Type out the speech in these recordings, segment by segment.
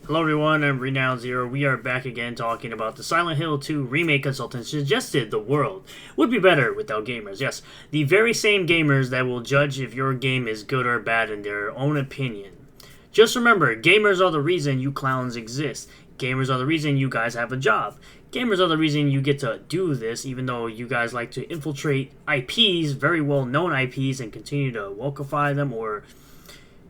Hello everyone, I'm Renown Zero. We are back again talking about the Silent Hill 2 remake consultants suggested the world would be better without gamers. Yes, the very same gamers that will judge if your game is good or bad in their own opinion. Just remember, gamers are the reason you clowns exist. Gamers are the reason you guys have a job. Gamers are the reason you get to do this, even though you guys like to infiltrate IPs, very well-known IPs, and continue to wokeify them or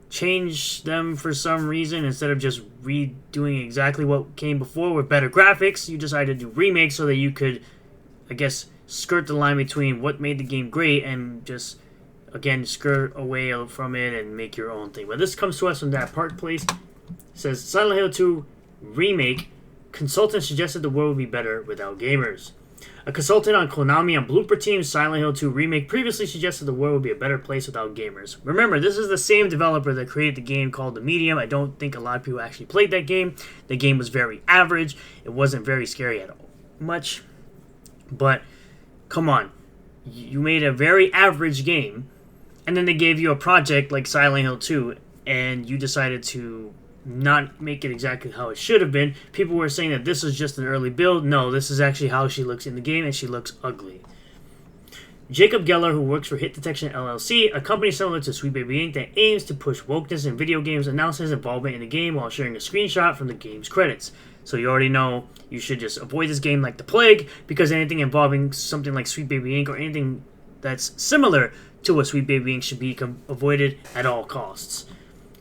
change them for some reason. Instead of just redoing exactly what came before with better graphics, you decided to do remakes so that you could, I guess, skirt the line between what made the game great and just, again, skirt away from it and make your own thing. But this comes to us from that Park Place. It says, Silent Hill 2 Remake, consultants suggested the world would be better without gamers. A consultant on Konami and Blooper Team's Silent Hill 2 Remake previously suggested the world would be a better place without gamers. Remember, this is the same developer that created the game called The Medium. I don't think a lot of people actually played that game. The game was very average. It wasn't very scary at all. Much. But, come on. You made a very average game, and then they gave you a project like Silent Hill 2, and you decided to not make it exactly how it should have been. People were saying that this is just an early build. No, this is actually how she looks in the game, and she looks ugly. Jacob Geller, who works for Hit Detection LLC, a company similar to Sweet Baby Inc. that aims to push wokeness in video games, announced his involvement in the game while sharing a screenshot from the game's credits. So you already know you should just avoid this game like the plague, because anything involving something like Sweet Baby Inc. or anything that's similar to a Sweet Baby Inc. should be avoided at all costs.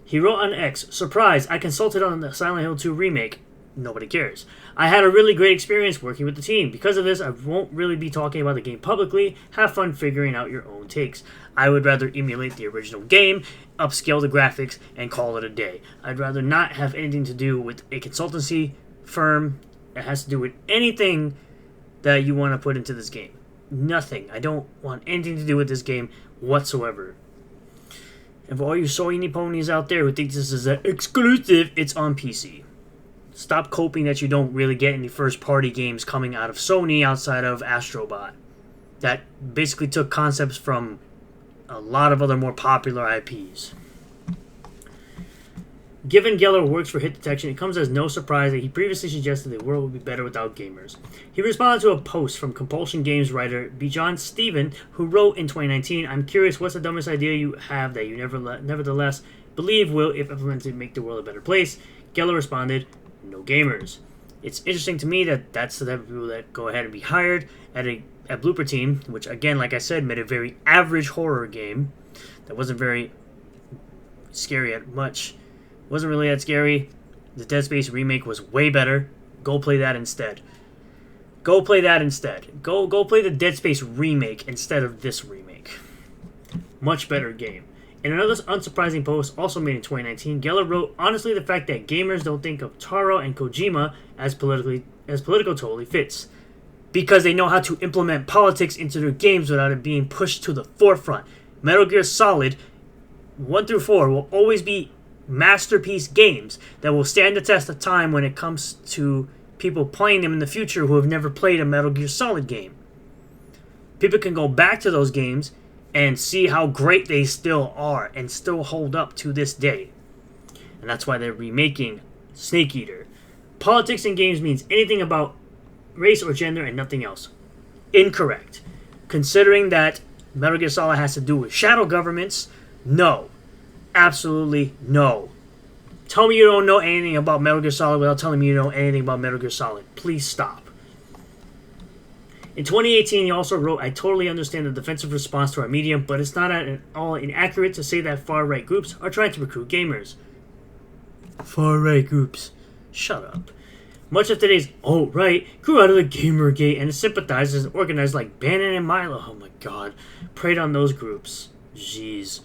He wrote on X, surprise, I consulted on the Silent Hill 2 remake. Nobody cares. I had a really great experience working with the team. Because of this, I won't really be talking about the game publicly. Have fun figuring out your own takes. I would rather emulate the original game, upscale the graphics, and call it a day. I'd rather not have anything to do with a consultancy firm that has to do with anything that you want to put into this game. Nothing. I don't want anything to do with this game whatsoever. And for all you soyini ponies out there who think this is an exclusive, it's on PC. Stop coping that you don't really get any first-party games coming out of Sony outside of Astrobot. That basically took concepts from a lot of other more popular IPs. Given Geller works for Hit Detection, it comes as no surprise that he previously suggested the world would be better without gamers. He responded to a post from Compulsion Games writer Bijan Steven, who wrote in 2019, I'm curious what's the dumbest idea you have that you nevertheless believe will, if implemented, make the world a better place? Geller responded, no gamers. It's interesting to me that that's the type of people that go ahead and be hired at Blooper Team, which again, like I said, made a very average horror game that wasn't very scary at much. Wasn't really that scary. The Dead Space remake was way better. Go play that instead. Go play that instead. Go play the Dead Space remake instead of this remake. Much better game. In another unsurprising post, also made in 2019, Geller wrote, honestly, the fact that gamers don't think of Taro and Kojima as political totally fits. Because they know how to implement politics into their games without it being pushed to the forefront. Metal Gear Solid 1 through 4 will always be masterpiece games that will stand the test of time when it comes to people playing them in the future who have never played a Metal Gear Solid game. People can go back to those games and see how great they still are and still hold up to this day. And that's why they're remaking Snake Eater. Politics in games means anything about race or gender and nothing else. Incorrect. Considering that Metal Gear Solid has to do with shadow governments, no. Absolutely no. Tell me you don't know anything about Metal Gear Solid without telling me you know anything about Metal Gear Solid. Please stop. In 2018, he also wrote, I totally understand the defensive response to our medium, but it's not at all inaccurate to say that far-right groups are trying to recruit gamers. Far-right groups. Shut up. Much of today's alt-right grew out of the Gamergate and sympathizers and organized like Bannon and Milo. Oh my god. Preyed on those groups. Jeez.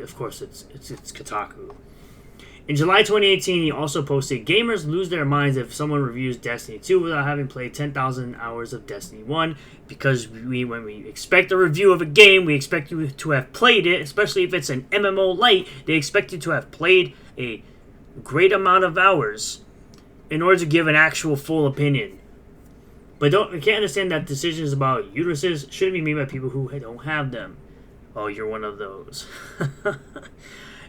Of course, it's Kotaku. In July 2018, he also posted, gamers lose their minds if someone reviews Destiny 2 without having played 10,000 hours of Destiny 1, because when we expect a review of a game, we expect you to have played it, especially if it's an MMO light. They expect you to have played a great amount of hours in order to give an actual full opinion. But you can't understand that decisions about uteruses shouldn't be made by people who don't have them. Oh, you're one of those.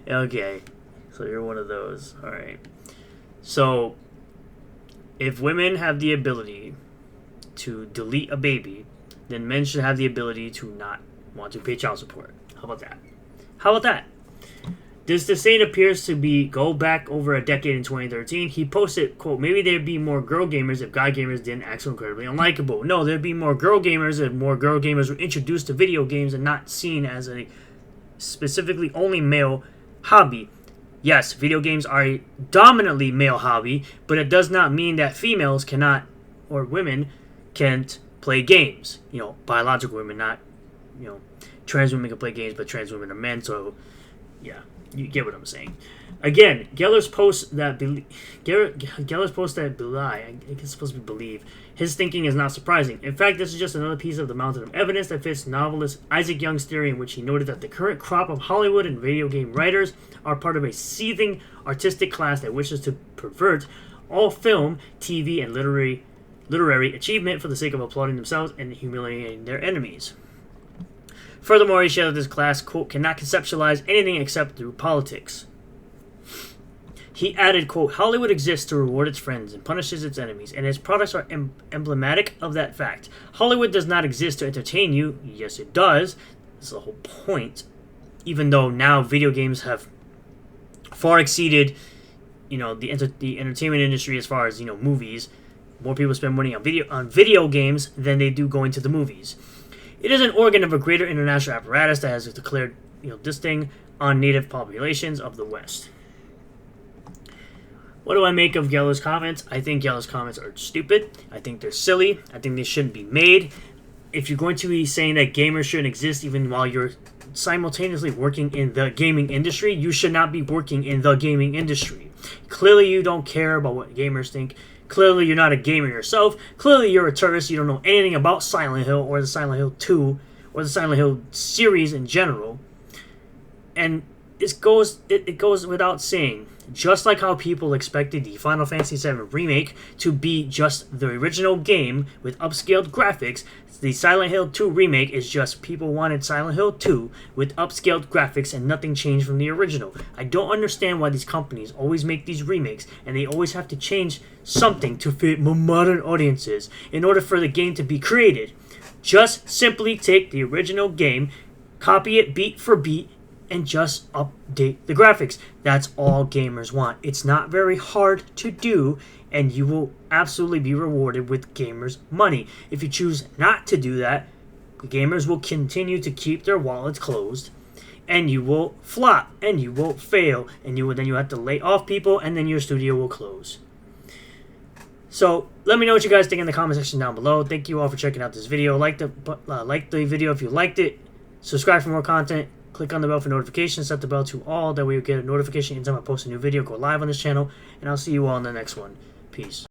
Okay, so you're one of those. All right. So, if women have the ability to delete a baby, then men should have the ability to not want to pay child support. How about that? How about that? This disdain appears to be go back over a decade in 2013. He posted, quote, maybe there'd be more girl gamers if guy gamers didn't act so incredibly unlikable. No, there'd be more girl gamers if more girl gamers were introduced to video games and not seen as a specifically only male hobby. Yes, video games are a dominantly male hobby, but it does not mean that females cannot, or women can't play games. You know, biological women, not, you know, trans women can play games, but trans women are men, so, yeah. You get what I'm saying. Again, Geller's post that belie, I guess it's supposed to be believe. His thinking is not surprising. In fact, this is just another piece of the mountain of evidence that fits novelist Isaac Young's theory, in which he noted that the current crop of Hollywood and video game writers are part of a seething artistic class that wishes to pervert all film, TV, and literary achievement for the sake of applauding themselves and humiliating their enemies. Furthermore, he shared that this class, quote, cannot conceptualize anything except through politics. He added, quote, Hollywood exists to reward its friends and punishes its enemies, and its products are emblematic of that fact. Hollywood does not exist to entertain you. Yes, it does. That's the whole point. Even though now video games have far exceeded, you know, the entertainment industry as far as, you know, movies. More people spend money on video games than they do going to the movies. It is an organ of a greater international apparatus that has declared, you know, this thing on native populations of the West. What do I make of Geller's comments? I think Geller's comments are stupid. I think they're silly. I think they shouldn't be made. If you're going to be saying that gamers shouldn't exist even while you're simultaneously working in the gaming industry, you should not be working in the gaming industry. Clearly you don't care about what gamers think. Clearly, you're not a gamer yourself. Clearly, you're a tourist. You don't know anything about Silent Hill or the Silent Hill 2 or the Silent Hill series in general. And it goes without saying, just like how people expected the Final Fantasy VII Remake to be just the original game with upscaled graphics, the Silent Hill 2 Remake is just people wanted Silent Hill 2 with upscaled graphics and nothing changed from the original. I don't understand why these companies always make these remakes and they always have to change something to fit more modern audiences in order for the game to be created. Just simply take the original game, copy it beat for beat, and just update the graphics. That's all gamers want. It's not very hard to do, and you will absolutely be rewarded with gamers' money. If you choose not to do that, the gamers will continue to keep their wallets closed, and you will flop, and you will fail, and you have to lay off people, and then your studio will close. So let me know what you guys think in the comment section down below. Thank you all for checking out this video. Like the video if you liked it. Subscribe for more content. Click on the bell for notifications. Set the bell to all. That way you get a notification anytime I post a new video. Go live on this channel. And I'll see you all in the next one. Peace.